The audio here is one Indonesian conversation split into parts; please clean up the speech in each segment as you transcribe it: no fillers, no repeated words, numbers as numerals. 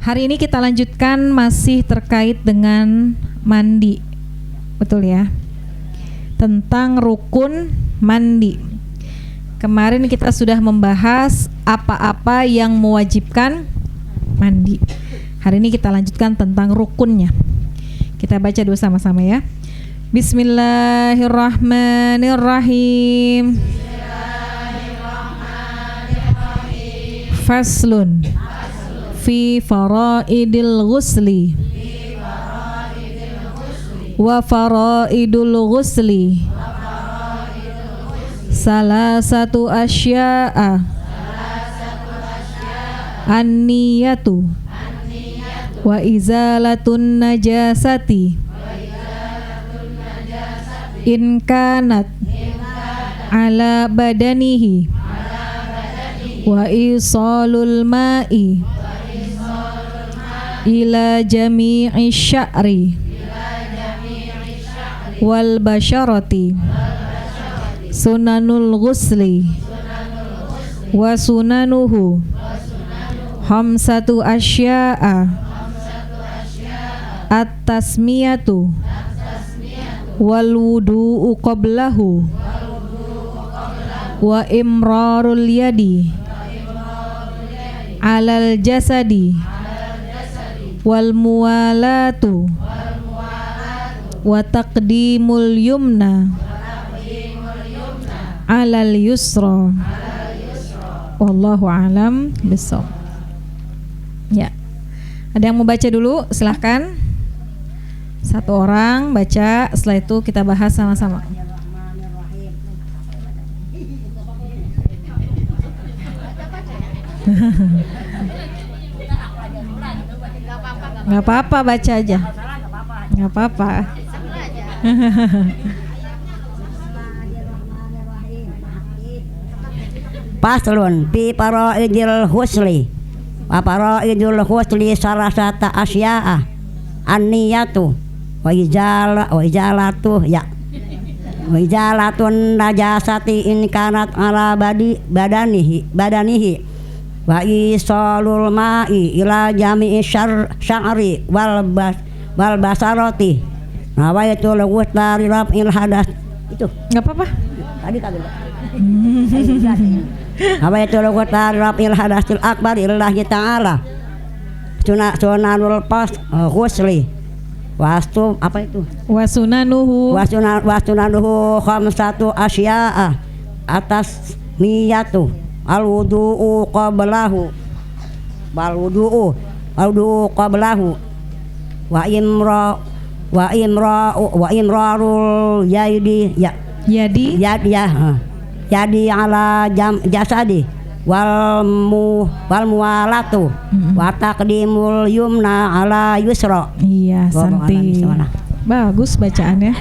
Hari ini kita lanjutkan masih terkait dengan mandi. Betul ya? Tentang rukun mandi. Kemarin kita sudah membahas apa-apa yang mewajibkan mandi. Hari ini kita lanjutkan tentang rukunnya. Kita baca dulu sama-sama ya. Bismillahirrahmanirrahim. Faslun fi faraidil ghusli wa faraidul ghusli salasatu asya'a an-niyatu wa izalatun najasati in kanat ala badanihi wa isalul ma'i ila jami'i sya'ri wal basyarati sunanul ghusli wa sunanuhu khamsatu asya'a at-tasmiyatu wal wudu'u qablahu wa imrarul yadi alal jasadi wal muwalatu wa taqdimul yumna alal yusra. Wallahu alam bissawab. Ya. Ada yang mau baca dulu? Silahkan. Satu orang baca, setelah itu kita bahas sama-sama. Nggak apa-apa, baca aja. Nggak apa-apa. Paslun fi faraidil husli wa faraidul husli salasata asya'a an-niyatu wa ijalatu ya wa ijalatun najasati in kanat ala badanihi wa isalul ma'i ila jami'i sya'ri wal basarati nawaitul ghusla raf'il hadas. Itu nggak apa-apa tadi kagak nawaitul ghusla raf'il hadasil akbar illahi ta'ala sunanul pas ghusli wastu apa itu wasunanuhu khamsatu asya'a atas niyatu al-wudu'u qablahu wa imrarul yadi ala jasadi wal muwalatu wa taqdimul yumna ala yusra. Iya, santi. Bagus bacaannya.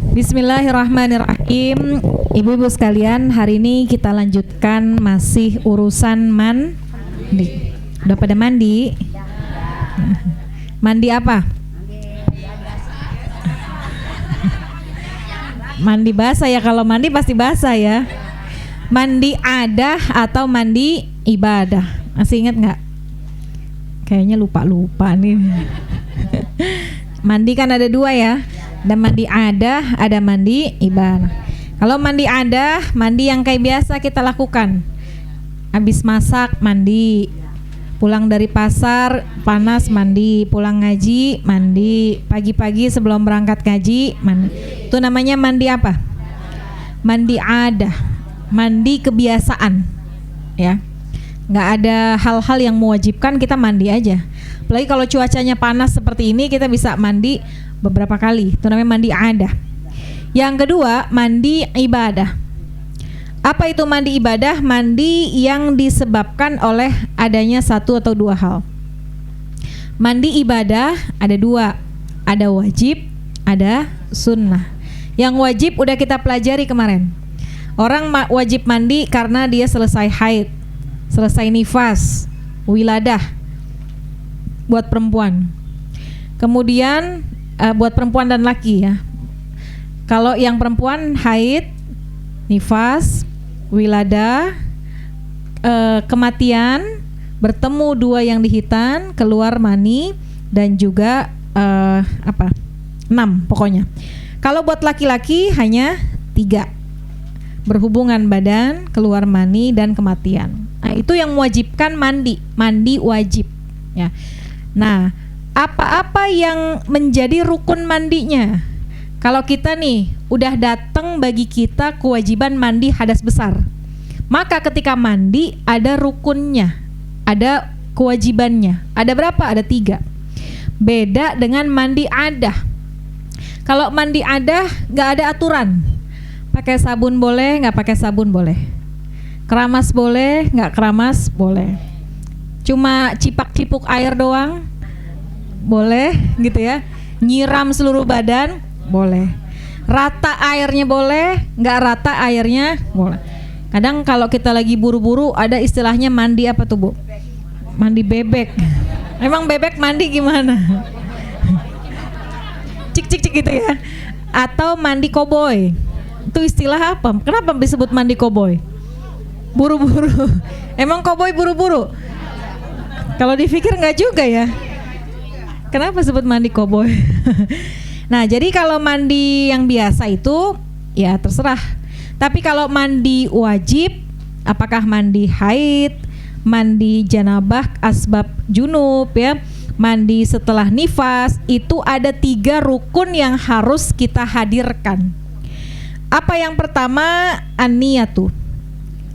Bismillahirrahmanirrahim. Ibu-ibu sekalian, hari ini kita lanjutkan masih urusan mandi. Udah pada mandi? Mandi apa? Mandi basah ya, kalau mandi pasti basah ya. Mandi adah atau mandi ibadah? Masih ingat nggak? Kayaknya lupa nih. Mandi kan ada dua ya. Ada mandi adah, ada mandi ibadah. Kalau mandi adah, mandi yang kayak biasa kita lakukan. Habis masak mandi, pulang dari pasar panas mandi, pulang ngaji mandi, pagi-pagi sebelum berangkat ngaji mandi. Itu namanya mandi apa? Mandi adah, mandi kebiasaan, ya. Nggak ada hal-hal yang mewajibkan, kita mandi aja. Apalagi kalau cuacanya panas seperti ini, kita bisa mandi beberapa kali. Itu namanya mandi adah. Yang kedua, mandi ibadah. Apa itu mandi ibadah? Mandi yang disebabkan oleh adanya satu atau dua hal. Mandi ibadah ada dua, ada wajib, ada sunnah. Yang wajib udah kita pelajari kemarin. Orang wajib mandi karena dia selesai haid, selesai nifas, wiladah buat perempuan. Kemudian buat perempuan dan laki ya. Kalau yang perempuan haid, nifas, wiladah, kematian, bertemu dua yang di hitan, keluar mani dan juga 6 pokoknya. Kalau buat laki-laki hanya 3, berhubungan badan, keluar mani dan kematian. Nah, itu yang mewajibkan mandi wajib ya. Nah, apa-apa yang menjadi rukun mandinya? Kalau kita nih udah datang bagi kita kewajiban mandi hadas besar, maka ketika mandi ada rukunnya, ada kewajibannya. Ada berapa? Ada 3. Beda dengan mandi adah. Kalau mandi adah nggak ada aturan. Pakai sabun boleh, nggak pakai sabun boleh. Keramas boleh, nggak keramas boleh. Cuma cipak-cipuk air doang boleh gitu ya. Nyiram seluruh badan boleh. Rata airnya boleh, nggak rata airnya boleh. Kadang kalau kita lagi buru-buru ada istilahnya mandi apa tuh Bu? Mandi bebek. Emang bebek mandi gimana? Cik gitu ya. Atau mandi koboi. Itu istilah apa? Kenapa disebut mandi koboi? Buru-buru. Emang koboi buru-buru? Kalau dipikir nggak juga ya. Kenapa sebut mandi koboi? Nah, jadi kalau mandi yang biasa itu ya terserah. Tapi kalau mandi wajib, apakah mandi haid, mandi janabah, asbab junub ya, mandi setelah nifas, itu ada 3 rukun yang harus kita hadirkan. Apa yang pertama? An-niyatu.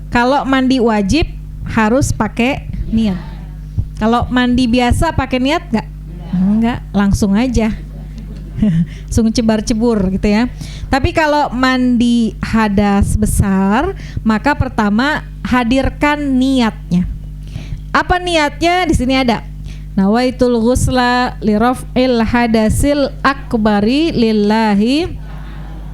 Kalau mandi wajib harus pakai niat. Kalau mandi biasa pakai niat nggak? Enggak, langsung aja. Langsung cebar-cebur gitu ya. Tapi kalau mandi hadas besar, maka pertama hadirkan niatnya. Apa niatnya? Di sini ada. Nawaitul ghusla li raf'il hadasil akbari lillahi.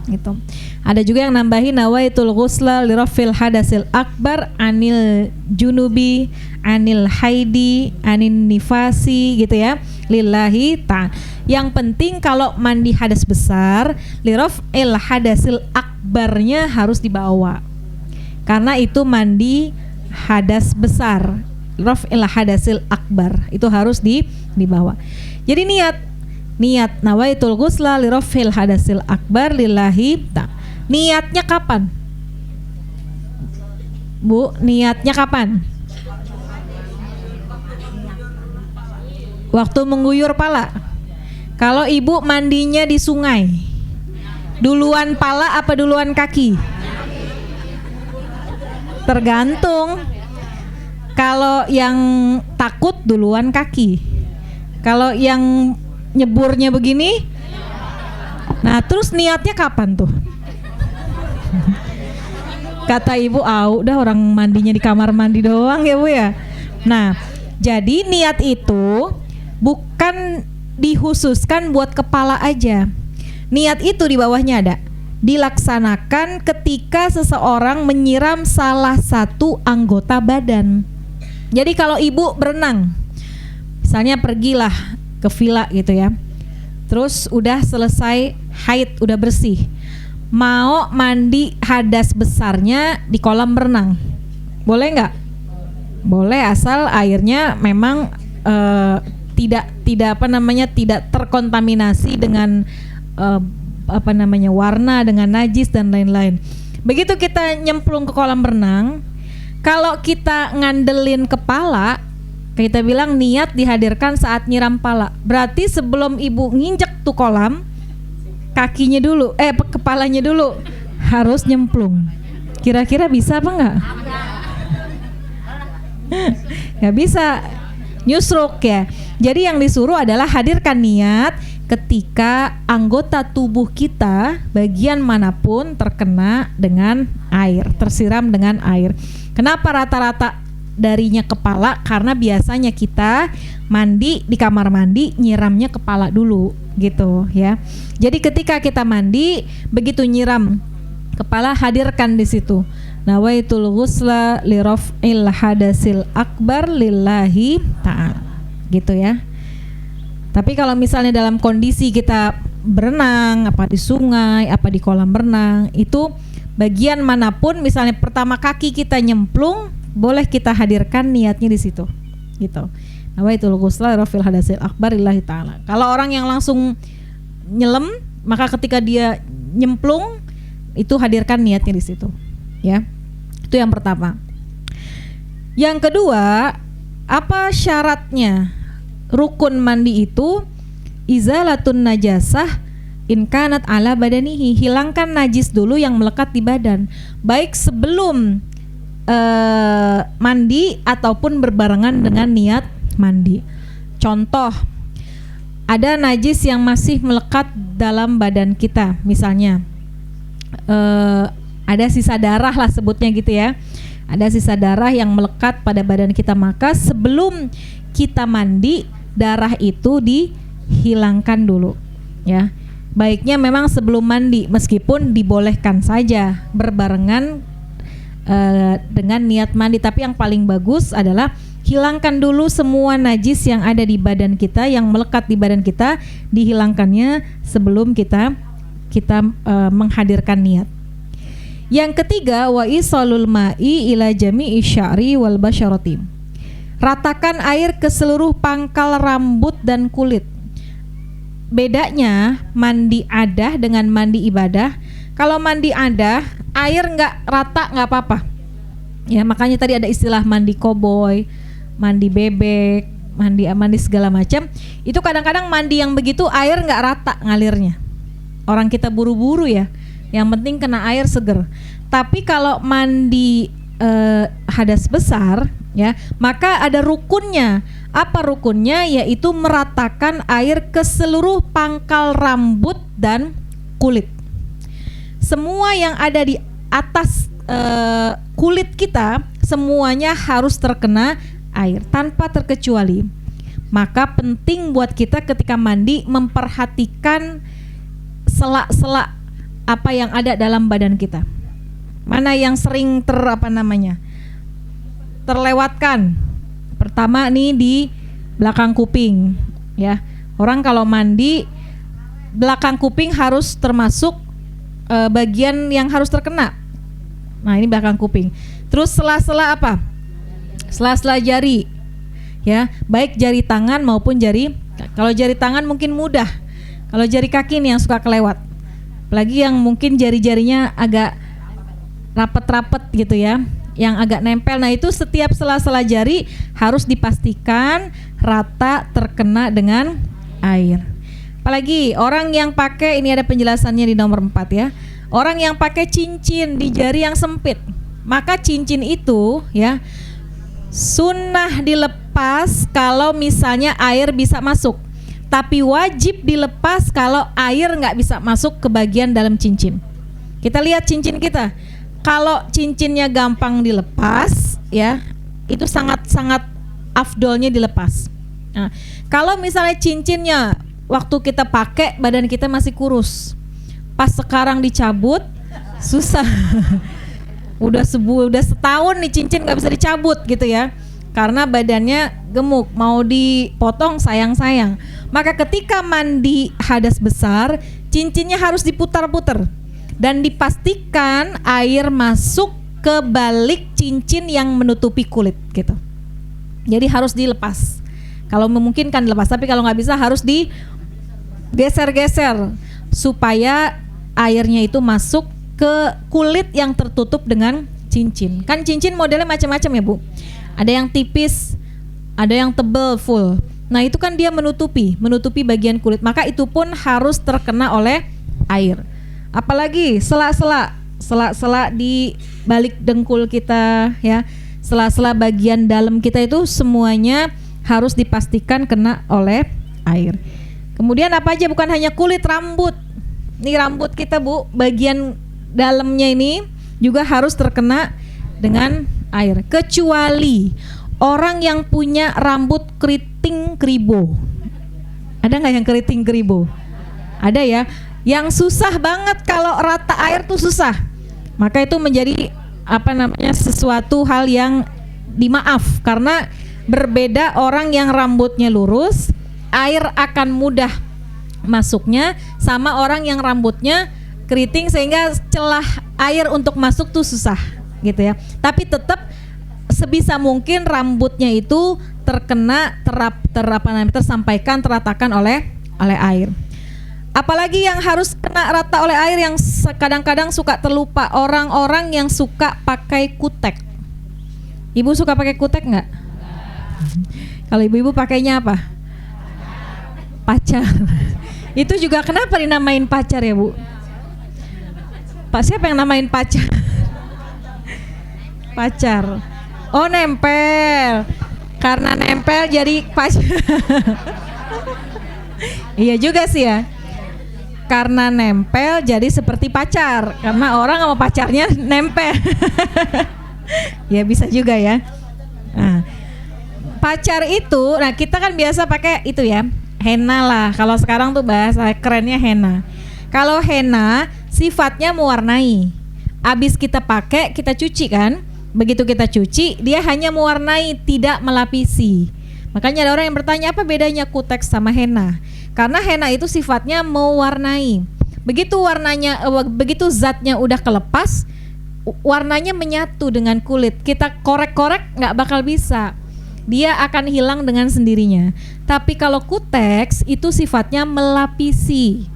Gitu. Ada juga yang nambahin nawaitul ghusla li raf'il hadasil akbar anil junubi, anil haidi, anin nifasi gitu ya. Lillahi ta'ala. Yang penting kalau mandi hadas besar, li raf'il hadasil akbarnya harus dibawa. Karena itu mandi hadas besar. Raf'il hadasil akbar itu harus dibawa. Jadi niat nawaitul ghusla li raf'il hadasil akbar lillahi ta'ala. Niatnya kapan? Bu, niatnya kapan? Waktu mengguyur pala. Kalau ibu mandinya di sungai, duluan pala apa duluan kaki? Tergantung. Kalau yang takut duluan kaki. Kalau yang nyeburnya begini, nah terus niatnya kapan tuh? Kata ibu, udah orang mandinya di kamar mandi doang ya Bu ya. Nah, jadi niat itu bukan dikhususkan buat kepala aja. Niat itu di bawahnya ada. Dilaksanakan ketika seseorang menyiram salah satu anggota badan. Jadi kalau ibu berenang, misalnya pergilah ke villa gitu ya, terus udah selesai haid, udah bersih, mau mandi hadas besarnya di kolam renang, boleh nggak? Boleh, asal airnya memang tidak terkontaminasi dengan warna, dengan najis dan lain-lain. Begitu kita nyemplung ke kolam renang, kalau kita ngandelin kepala, kita bilang niat dihadirkan saat nyiram pala. Berarti sebelum ibu nginjek tuh kolam, kakinya dulu, kepalanya dulu harus nyemplung. Kira-kira bisa apa enggak? Nggak bisa, nyusruk ya. Jadi yang disuruh adalah hadirkan niat ketika anggota tubuh kita bagian manapun terkena dengan air, tersiram dengan air. Kenapa rata-rata darinya kepala? Karena biasanya kita mandi di kamar mandi nyiramnya kepala dulu gitu ya. Jadi ketika kita mandi, begitu nyiram kepala, hadirkan di situ nawaitul ghusla li raf'il hadasil akbar lillahi ta'ala gitu ya. Tapi kalau misalnya dalam kondisi kita berenang, apa di sungai, apa di kolam renang, itu bagian manapun, misalnya pertama kaki kita nyemplung, boleh kita hadirkan niatnya di situ. gitu. Nawaitul ghusla rafil hadasil akbar lillahi ta'ala. Kalau orang yang langsung nyelam, maka ketika dia nyemplung itu hadirkan niatnya di situ, ya. Itu yang pertama. Yang kedua, apa syaratnya rukun mandi itu? Izalatun najasah in kanat ala badanihi, hilangkan najis dulu yang melekat di badan, baik sebelum mandi ataupun berbarengan dengan niat mandi. Contoh, ada najis yang masih melekat dalam badan kita, misalnya ada sisa darah lah sebutnya gitu ya. Ada sisa darah yang melekat pada badan kita, maka sebelum kita mandi darah itu dihilangkan dulu, ya. Baiknya memang sebelum mandi, meskipun dibolehkan saja berbarengan dengan niat mandi, tapi yang paling bagus adalah hilangkan dulu semua najis yang ada di badan kita, yang melekat di badan kita, dihilangkannya sebelum kita menghadirkan niat. Yang ketiga, wa isalul ma'i ila jami'i sya'ri wal basyarati. Ratakan air ke seluruh pangkal rambut dan kulit. Bedanya mandi adah dengan mandi ibadah. Kalau mandi adah, air nggak rata nggak apa-apa. Ya, makanya tadi ada istilah mandi koboi, mandi bebek, mandi segala macam. Itu kadang-kadang mandi yang begitu air nggak rata ngalirnya. Orang kita buru-buru ya. Yang penting kena air seger. Tapi kalau mandi hadas besar, ya, maka ada rukunnya. Apa rukunnya? Yaitu meratakan air ke seluruh pangkal rambut dan kulit. Semua yang ada di atas kulit kita, semuanya harus terkena air tanpa terkecuali. Maka penting buat kita ketika mandi memperhatikan selak-selak apa yang ada dalam badan kita. Mana yang sering terlewatkan. Pertama nih di belakang kuping, ya. Orang kalau mandi belakang kuping harus termasuk bagian yang harus terkena. Nah, ini belakang kuping. Terus sela-sela apa? Sela-sela jari. Ya, baik jari tangan maupun jari. Kalau jari tangan mungkin mudah. Kalau jari kaki nih yang suka kelewat. Apalagi yang mungkin jari-jarinya agak rapet-rapet gitu ya, yang agak nempel. Nah, itu setiap sela-sela jari harus dipastikan rata terkena dengan air. Apalagi orang yang pakai, ini ada penjelasannya di nomor 4 ya. Orang yang pakai cincin di jari yang sempit, maka cincin itu ya sunnah dilepas kalau misalnya air bisa masuk. Tapi wajib dilepas kalau air nggak bisa masuk ke bagian dalam cincin. Kita lihat cincin kita, kalau cincinnya gampang dilepas, ya itu sangat-sangat afdolnya dilepas. Nah, kalau misalnya cincinnya waktu kita pakai badan kita masih kurus, pas sekarang dicabut susah. udah setahun nih cincin nggak bisa dicabut gitu ya. Karena badannya gemuk, mau dipotong sayang-sayang. Maka ketika mandi hadas besar, cincinnya harus diputar-putar dan dipastikan air masuk ke balik cincin yang menutupi kulit gitu. Jadi harus dilepas. Kalau memungkinkan dilepas, tapi kalau nggak bisa harus digeser-geser supaya airnya itu masuk ke kulit yang tertutup dengan cincin. Kan cincin modelnya macam-macam ya Bu. Ada yang tipis, ada yang tebal full. Nah, itu kan dia menutupi bagian kulit. Maka itu pun harus terkena oleh air. Apalagi sela-sela di balik dengkul kita ya. Sela-sela bagian dalam kita itu semuanya harus dipastikan kena oleh air. Kemudian apa aja, bukan hanya kulit, rambut. Nih rambut kita Bu, bagian dalamnya ini juga harus terkena dengan air, kecuali orang yang punya rambut keriting keribo. Ada nggak yang keriting keribo? Ada ya. Yang susah banget kalau rata air tuh susah. Maka itu menjadi sesuatu hal yang dimaaf, karena berbeda orang yang rambutnya lurus, air akan mudah masuknya, sama orang yang rambutnya keriting sehingga celah air untuk masuk tuh susah gitu ya. Tapi tetap sebisa mungkin rambutnya itu tersampaikan, terratakan oleh air. Apalagi yang harus kena rata oleh air yang kadang-kadang suka terlupa, orang-orang yang suka pakai kutek. Ibu suka pakai kutek nggak? Kalau ibu-ibu pakainya apa? Pacar. Itu juga kenapa dinamain pacar ya, Bu? Pak, siapa yang namain pacar? Pacar. Oh, nempel. Karena nempel jadi pacar. Iya juga sih ya. Karena nempel jadi seperti pacar. Karena orang sama pacarnya nempel. Ya bisa juga ya. Nah, pacar itu, nah kita kan biasa pakai itu ya, henna lah. Kalau sekarang tuh bahasa kerennya henna. Kalau henna sifatnya mewarnai. Abis kita pakai, kita cuci kan. Begitu kita cuci, dia hanya mewarnai, tidak melapisi. Makanya ada orang yang bertanya, apa bedanya kuteks sama henna? Karena henna itu sifatnya mewarnai. Begitu warnanya, begitu zatnya udah kelepas, warnanya menyatu dengan kulit. Kita korek-korek nggak bakal bisa. Dia akan hilang dengan sendirinya. Tapi kalau kuteks itu sifatnya melapisi.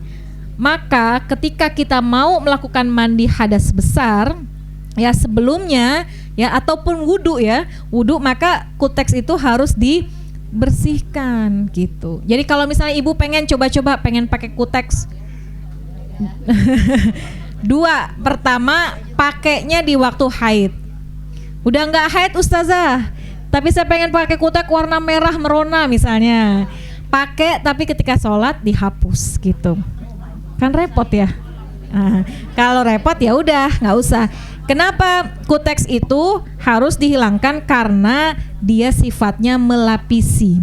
Maka ketika kita mau melakukan mandi hadas besar, ya sebelumnya ya ataupun wudu ya, wudu, maka kuteks itu harus dibersihkan gitu. Jadi kalau misalnya ibu pengen coba-coba pengen pakai kuteks, dua, pertama pakainya di waktu haid. Udah nggak haid ustazah, tapi saya pengen pakai kutek warna merah merona misalnya, pakai tapi ketika sholat dihapus gitu, kan repot ya. Nah, kalau repot ya udah nggak usah. Kenapa kuteks itu harus dihilangkan? Karena dia sifatnya melapisi.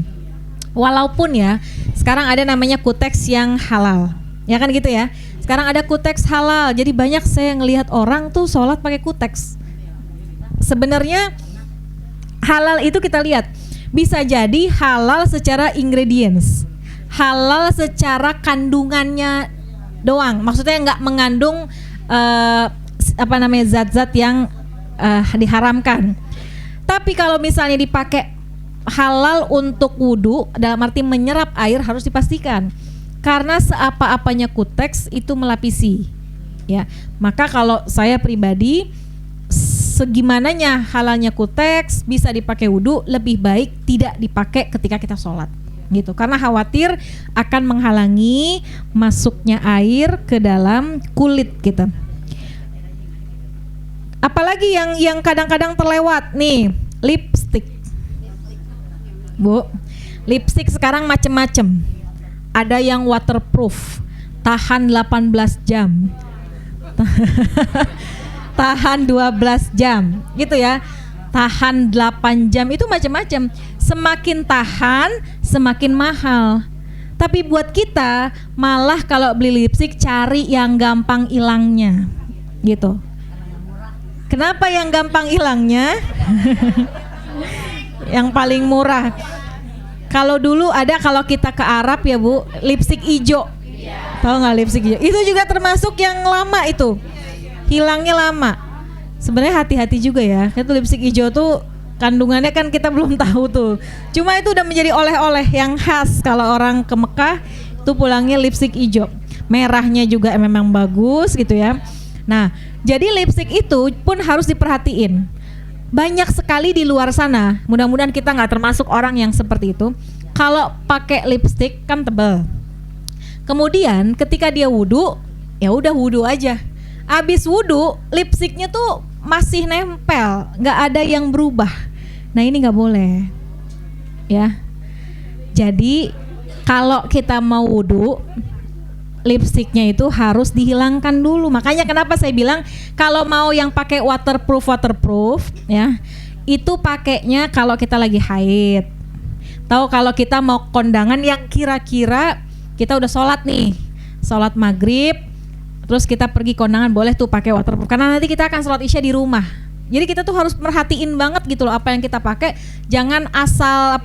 Walaupun ya sekarang ada namanya kuteks yang halal, ya kan gitu ya. Sekarang ada kuteks halal, jadi banyak saya ngelihat orang tuh sholat pakai kuteks. Sebenarnya halal itu kita lihat bisa jadi halal secara ingredients, halal secara kandungannya doang. Maksudnya nggak mengandung zat-zat yang diharamkan. Tapi kalau misalnya dipakai halal untuk wudu, dalam arti menyerap air, harus dipastikan. Karena seapa-apanya kuteks itu melapisi. Ya, maka kalau saya pribadi, segimananya halalnya kuteks bisa dipakai wudu, lebih baik tidak dipakai ketika kita sholat. Gitu, karena khawatir akan menghalangi masuknya air ke dalam kulit kita. Apalagi yang kadang-kadang terlewat nih, lipstick. Bu, lipstick sekarang macem-macem. Ada yang waterproof, tahan 18 jam. Tahan 12 jam, gitu ya. Tahan 8 jam, itu macam-macam. Semakin tahan, semakin mahal. Tapi buat kita malah kalau beli lipstick cari yang gampang hilangnya, gitu. Kenapa yang gampang hilangnya? Yang paling murah. Kalau dulu ada, kalau kita ke Arab ya Bu, lipstick hijau. Tahu nggak lipstick hijau? Itu juga termasuk yang lama itu. Hilangnya lama. Sebenarnya hati-hati juga ya. Itu lipstick hijau tuh kandungannya kan kita belum tahu tuh. Cuma itu udah menjadi oleh-oleh yang khas kalau orang ke Mekah itu pulangnya lipstick hijau. Merahnya juga memang bagus gitu ya. Nah, jadi lipstick itu pun harus diperhatiin. Banyak sekali di luar sana. Mudah-mudahan kita nggak termasuk orang yang seperti itu. Kalau pakai lipstick kan tebal. Kemudian ketika dia wudu, ya udah wudu aja. Abis wudu, lipsticknya tuh masih nempel, nggak ada yang berubah. Nah ini nggak boleh, ya. Jadi kalau kita mau wudu, lipsticknya itu harus dihilangkan dulu. Makanya kenapa saya bilang kalau mau yang pakai waterproof, ya, itu pakainya kalau kita lagi haid. Tahu kalau kita mau kondangan yang kira-kira kita udah sholat nih, sholat maghrib, terus kita pergi kondangan, boleh tuh pakai waterproof. Karena nanti kita akan sholat isya di rumah. Jadi kita tuh harus merhatiin banget gitu loh apa yang kita pakai. Jangan asal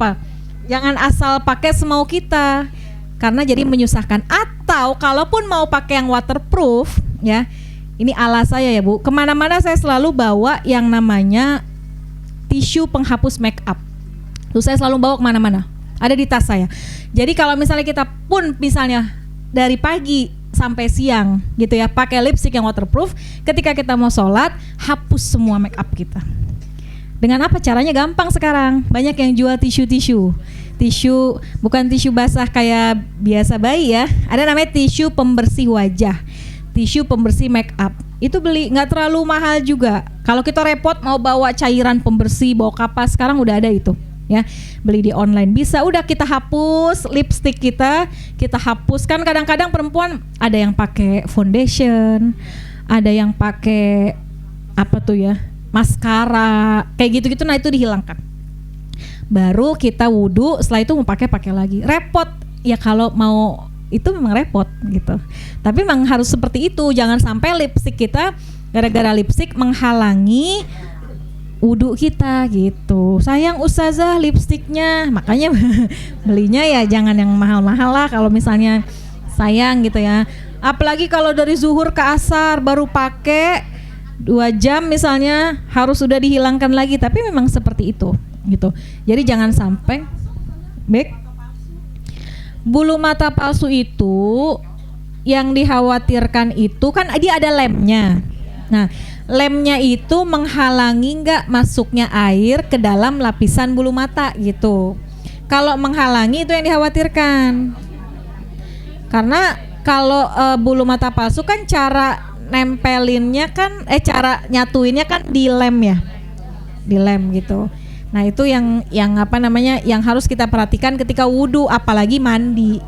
pakai semau kita. Karena jadi menyusahkan. Atau kalaupun mau pakai yang waterproof, ya, ini ala saya ya Bu, kemana-mana saya selalu bawa yang namanya tisu penghapus make up. Terus saya selalu bawa kemana-mana, ada di tas saya. Jadi kalau misalnya kita pun misalnya dari pagi sampai siang gitu ya, pakai lipstick yang waterproof, ketika kita mau sholat, hapus semua make up kita. Dengan apa caranya? Gampang sekarang, banyak yang jual tisu, bukan tisu basah kayak biasa bayi ya, ada namanya tisu pembersih wajah, tisu pembersih make up. Itu beli nggak terlalu mahal juga. Kalau kita repot mau bawa cairan pembersih, bawa kapas, sekarang udah ada itu ya, beli di online bisa. Udah kita hapus lipstick kita hapus. Kan kadang-kadang perempuan ada yang pakai foundation, ada yang pakai apa tuh ya, maskara kayak gitu-gitu. Nah itu dihilangkan, baru kita wudhu, setelah itu mau pakai lagi. Repot ya, kalau mau itu memang repot gitu. Tapi memang harus seperti itu, jangan sampai lipstick kita, gara-gara lipstick menghalangi wudhu kita gitu. Sayang ustazah lipstiknya, makanya belinya ya jangan yang mahal-mahal lah kalau misalnya sayang gitu ya. Apalagi kalau dari zuhur ke asar baru pakai 2 jam misalnya, harus sudah dihilangkan lagi. Tapi memang seperti itu gitu. Jadi jangan sampai. Baik. Bulu mata palsu itu yang dikhawatirkan itu kan dia ada lemnya. Nah, lemnya itu menghalangi nggak masuknya air ke dalam lapisan bulu mata gitu. Kalau menghalangi itu yang dikhawatirkan. Karena kalau bulu mata palsu kan cara nempelinnya kan cara nyatuinnya kan di lem ya. Di lem gitu. Nah itu yang apa namanya, yang harus kita perhatikan ketika wudhu, apalagi mandi.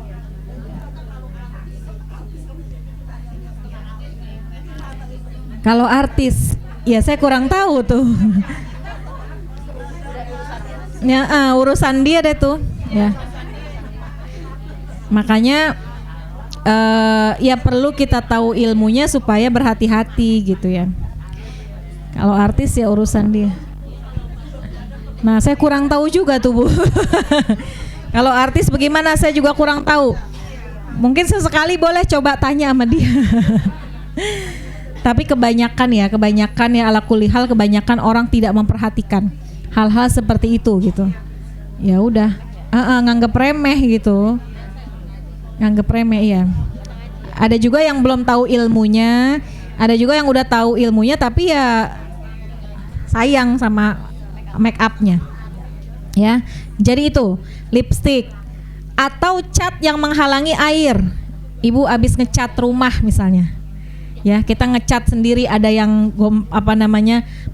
Kalau artis, ya saya kurang tahu tuh. Ya urusan dia deh tuh. Ya. Makanya ya perlu kita tahu ilmunya supaya berhati-hati gitu ya. Kalau artis ya urusan dia. Nah saya kurang tahu juga tuh Bu. Kalau artis bagaimana saya juga kurang tahu. Mungkin sesekali boleh coba tanya sama dia. Tapi kebanyakan ya ala kulli hal, kebanyakan orang tidak memperhatikan hal-hal seperti itu gitu. Ya udah, nganggep remeh gitu. Nganggep remeh ya. Ada juga yang belum tahu ilmunya, ada juga yang udah tahu ilmunya tapi ya sayang sama make upnya ya. Jadi itu lipstick atau cat yang menghalangi air. Ibu habis ngecat rumah misalnya ya, kita ngecat sendiri, ada yang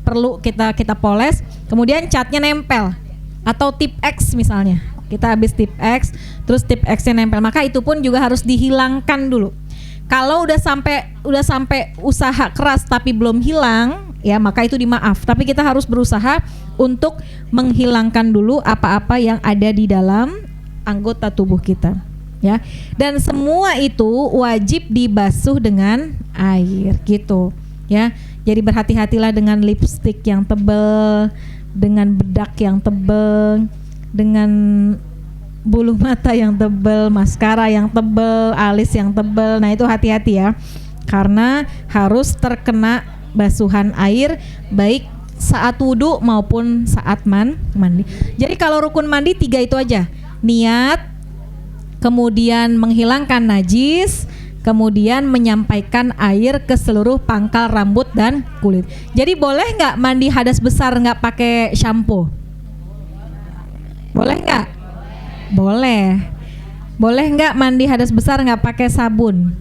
perlu kita poles, kemudian catnya nempel, atau tip X misalnya, kita habis tip X terus tip X-nya nempel, maka itu pun juga harus dihilangkan dulu. Kalau udah sampai usaha keras tapi belum hilang, ya maka itu dimaaf. Tapi kita harus berusaha untuk menghilangkan dulu apa-apa yang ada di dalam anggota tubuh kita, ya. Dan semua itu wajib dibasuh dengan air, gitu, ya. Jadi berhati-hatilah dengan lipstik yang tebal, dengan bedak yang tebal, dengan bulu mata yang tebal, maskara yang tebal, alis yang tebal. Nah itu hati-hati ya, karena harus terkena basuhan air baik saat wudhu maupun saat mandi. Jadi kalau rukun mandi 3 itu aja, niat, kemudian menghilangkan najis, kemudian menyampaikan air ke seluruh pangkal rambut dan kulit. Jadi boleh nggak mandi hadas besar nggak pakai shampoo? Boleh nggak? Boleh. Boleh nggak mandi hadas besar nggak pakai sabun?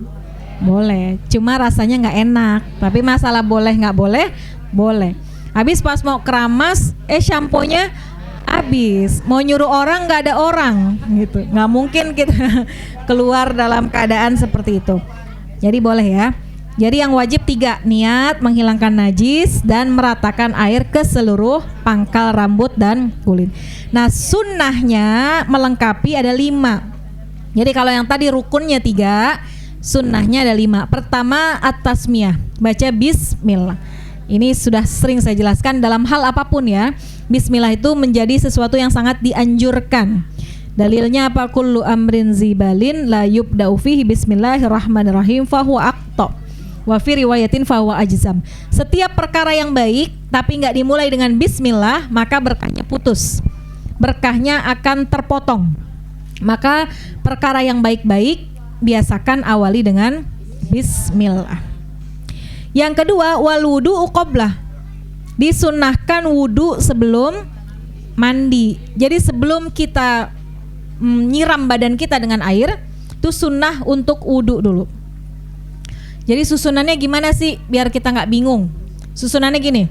Boleh. Cuma rasanya nggak enak. Tapi masalah boleh nggak boleh? Boleh. Habis pas mau keramas, shampoo-nya habis. Mau nyuruh orang nggak ada orang, gitu. Nggak mungkin kita keluar dalam keadaan seperti itu. Jadi boleh ya. Jadi yang wajib 3, niat, menghilangkan najis, dan meratakan air ke seluruh pangkal rambut dan kulit. Nah sunnahnya melengkapi ada 5. Jadi kalau yang tadi rukunnya 3, sunnahnya ada 5. Pertama at-tasmiyah, baca bismillah. Ini sudah sering saya jelaskan dalam hal apapun ya. Bismillah itu menjadi sesuatu yang sangat dianjurkan. Dalilnya apa? Kullu amrin zibalin la yubda'u fihi bismillahirrahmanirrahim fahuwa aqta. Wa fi riwayatin fahuwa ajzam. Setiap perkara yang baik tapi nggak dimulai dengan bismillah, maka berkahnya putus. berkahnya akan terpotong. Maka perkara yang baik-baik biasakan awali dengan bismillah. Yang kedua, wal wudu'u qablah. Disunnahkan wudu sebelum mandi. Jadi sebelum kita nyiram badan kita dengan air, itu sunnah untuk wudu dulu. Jadi susunannya gimana sih biar kita nggak bingung? Susunannya gini.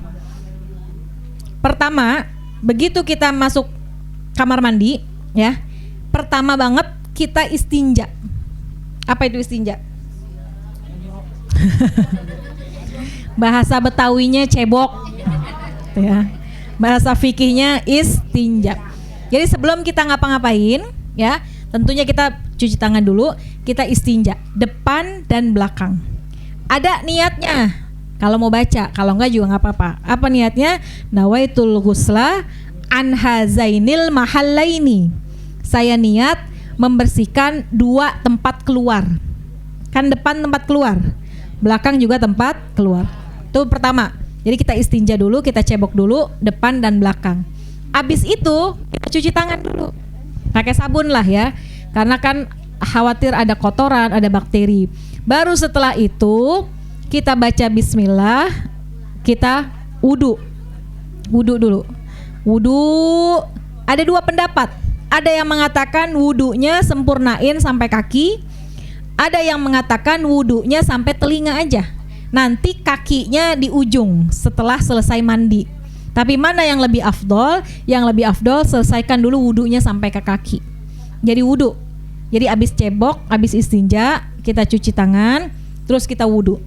Pertama, begitu kita masuk kamar mandi, ya, pertama banget kita istinja. Apa itu istinja? Bahasa Betawinya cebok, ya. Bahasa fikihnya istinja. Jadi sebelum kita ngapa-ngapain, ya, tentunya kita cuci tangan dulu, kita istinja depan dan belakang. Ada niatnya. Kalau mau baca, kalau enggak juga nggak apa-apa. Apa niatnya? Nawaitul ghusla an hazainil mahallaini. Saya niat membersihkan 2 tempat keluar. Kan depan tempat keluar, belakang juga tempat keluar. Itu pertama. Jadi kita istinja dulu, kita cebok dulu depan dan belakang. Abis itu kita cuci tangan dulu. Pakai sabun lah ya. Karena kan khawatir ada kotoran, ada bakteri. Baru setelah itu kita baca bismillah, kita wudu. Wudu dulu. Wudu ada 2 pendapat. Ada yang mengatakan wudunya sempurnain sampai kaki. Ada yang mengatakan wudunya sampai telinga aja. Nanti kakinya di ujung setelah selesai mandi. Tapi mana yang lebih afdol? Yang lebih afdol selesaikan dulu wudunya sampai ke kaki. Jadi wudu. Jadi abis cebok, abis istinja, kita cuci tangan, terus kita wudu.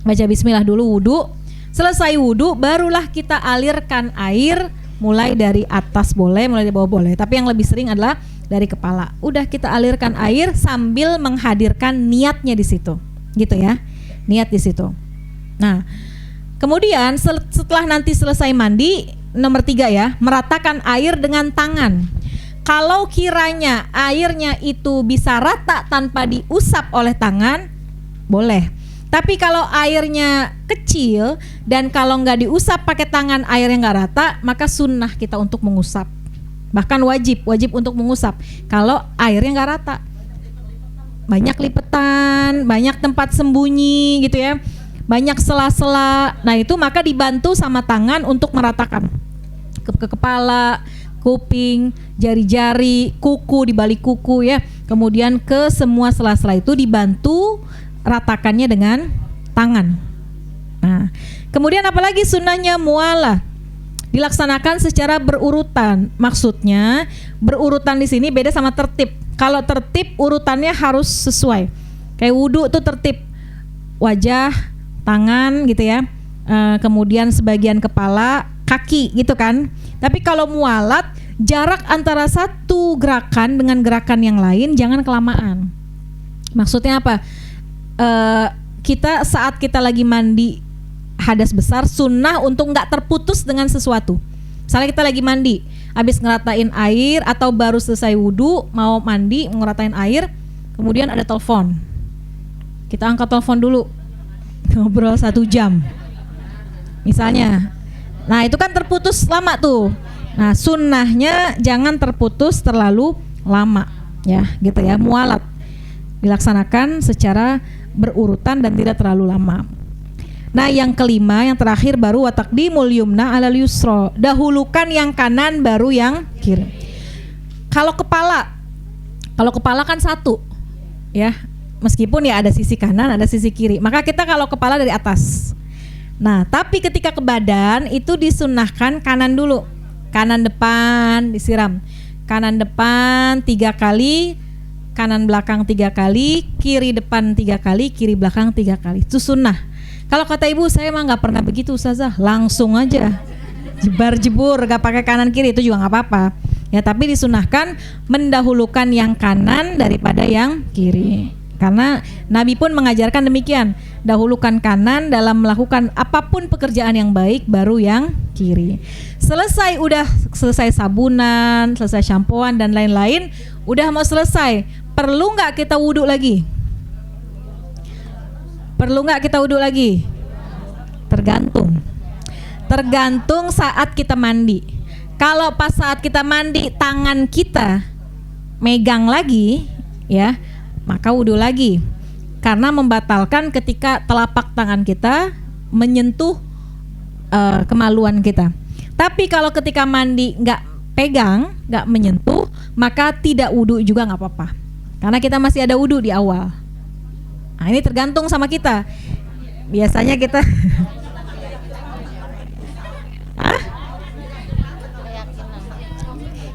Baca bismillah dulu wudu. Selesai wudu, barulah kita alirkan air. Mulai dari atas boleh, mulai dari bawah boleh. Tapi yang lebih sering adalah dari kepala. Udah kita alirkan air sambil menghadirkan niatnya di situ, gitu ya. Niat di situ. Nah, kemudian setelah nanti selesai mandi, nomor 3 ya, meratakan air dengan tangan. Kalau kiranya airnya itu bisa rata tanpa diusap oleh tangan, boleh. Tapi kalau airnya kecil dan kalau nggak diusap pakai tangan airnya nggak rata, maka sunnah kita untuk mengusap. Bahkan wajib untuk mengusap kalau airnya nggak rata. Banyak lipetan, banyak tempat sembunyi gitu ya, banyak sela-sela. Nah itu maka dibantu sama tangan untuk meratakan ke kepala, kuping, jari-jari, kuku, di balik kuku ya. Kemudian ke semua sela-sela itu dibantu ratakannya dengan tangan. Nah, kemudian apalagi sunnahnya mualah, dilaksanakan secara berurutan. Maksudnya berurutan di sini beda sama tertib. Kalau tertib urutannya harus sesuai. Kayak wudu tuh tertib, wajah, tangan gitu ya. Kemudian sebagian kepala, kaki gitu kan. Tapi kalau mualat, jarak antara satu gerakan dengan gerakan yang lain jangan kelamaan. Maksudnya apa? Kita saat kita lagi mandi hadas besar, sunnah untuk nggak terputus dengan sesuatu. Misalnya kita lagi mandi, habis ngeratain air atau baru selesai wudu mau mandi ngeratain air, kemudian ada telepon, kita angkat telepon dulu, ngobrol 1 jam misalnya. Nah itu kan terputus lama tuh. Nah sunnahnya jangan terputus terlalu lama ya, gitu ya. Mualat dilaksanakan secara berurutan dan tidak terlalu lama. Nah yang kelima, yang terakhir baru wataqdimul yumna alal yusra, dahulukan yang kanan baru yang kiri. Kalau kepala kan satu ya, meskipun ya ada sisi kanan ada sisi kiri, maka kita kalau kepala dari atas. Nah tapi ketika ke badan itu disunnahkan kanan dulu, kanan depan disiram, kanan depan 3 kali, kanan belakang 3 kali, kiri depan 3 kali, kiri belakang 3 kali. Itu sunnah. Kalau kata ibu, saya emang nggak pernah begitu Ustazah, langsung aja jebar-jebur, nggak pakai kanan kiri, itu juga nggak apa-apa. Ya tapi disunahkan mendahulukan yang kanan daripada yang kiri. Karena Nabi pun mengajarkan demikian, dahulukan kanan dalam melakukan apapun pekerjaan yang baik, baru yang kiri. Selesai sabunan, selesai shampoan dan lain-lain, udah mau selesai. Perlu nggak kita wudhu lagi? Perlu nggak kita wudhu lagi? Tergantung saat kita mandi. Kalau pas saat kita mandi tangan kita megang lagi, ya, maka wudhu lagi. Karena membatalkan ketika telapak tangan kita menyentuh kemaluan kita. Tapi kalau ketika mandi nggak pegang, nggak menyentuh, maka tidak wudhu juga nggak apa-apa. Karena kita masih ada wudhu di awal. Nah, ini tergantung sama kita. Biasanya kita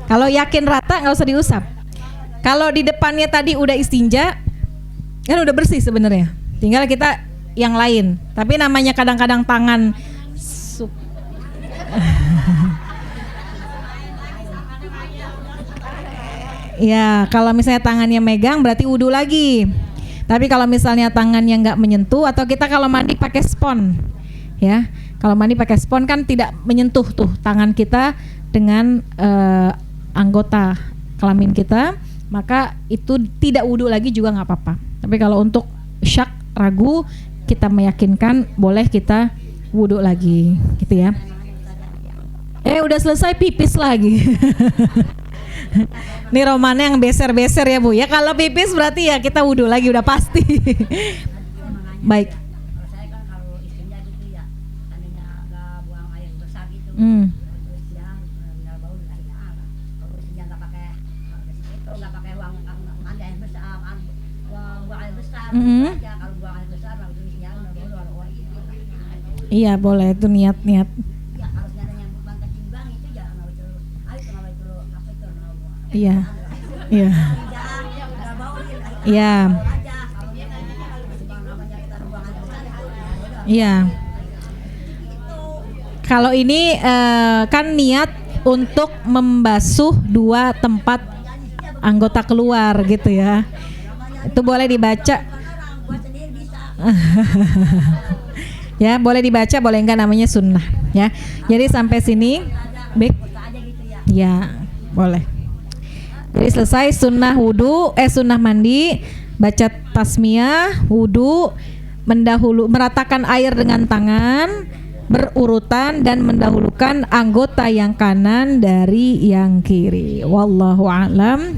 kalau yakin rata nggak usah diusap. Kalau di depannya tadi udah istinja, kan udah bersih sebenarnya. Tinggal kita yang lain. Tapi namanya kadang-kadang tangan ya, kalau misalnya tangannya megang berarti wudhu lagi. Tapi kalau misalnya tangannya nggak menyentuh, atau kita kalau mandi pakai spons, ya, kalau mandi pakai spons kan tidak menyentuh tuh tangan kita dengan anggota kelamin kita, maka itu tidak wudhu lagi juga nggak apa-apa. Tapi kalau untuk syak, ragu, kita meyakinkan, boleh kita wudhu lagi, gitu ya. Udah selesai pipis lagi. Ini Romana yang beser-beser ya Bu ya. Kalau pipis berarti ya kita wudhu lagi, udah pasti. Baik. Saya kan kalau istinja gitu ya, tadinya nggak buang air besar gitu. Nggak pakai uang mandi air besar, buang air besar. Aja kalau buang air besar lalu isinya udah uang itu. Iya boleh, itu niat-niat. Ya kalau ada yang bangkai timbang itu jangan mau itu. Ayo kalau itu apa itu mau. Iya. Iya. Iya. Iya. Kalau ini kan niat untuk membasuh dua tempat anggota keluar gitu ya. Itu boleh dibaca. Ya, boleh dibaca, boleh enggak, namanya sunnah ya. Jadi sampai sini baik. Ya, boleh. Jadi selesai sunnah wudu, sunnah mandi, baca tasmiyah, wudu, meratakan air dengan tangan berurutan dan mendahulukan anggota yang kanan dari yang kiri. Wallahu a'lam.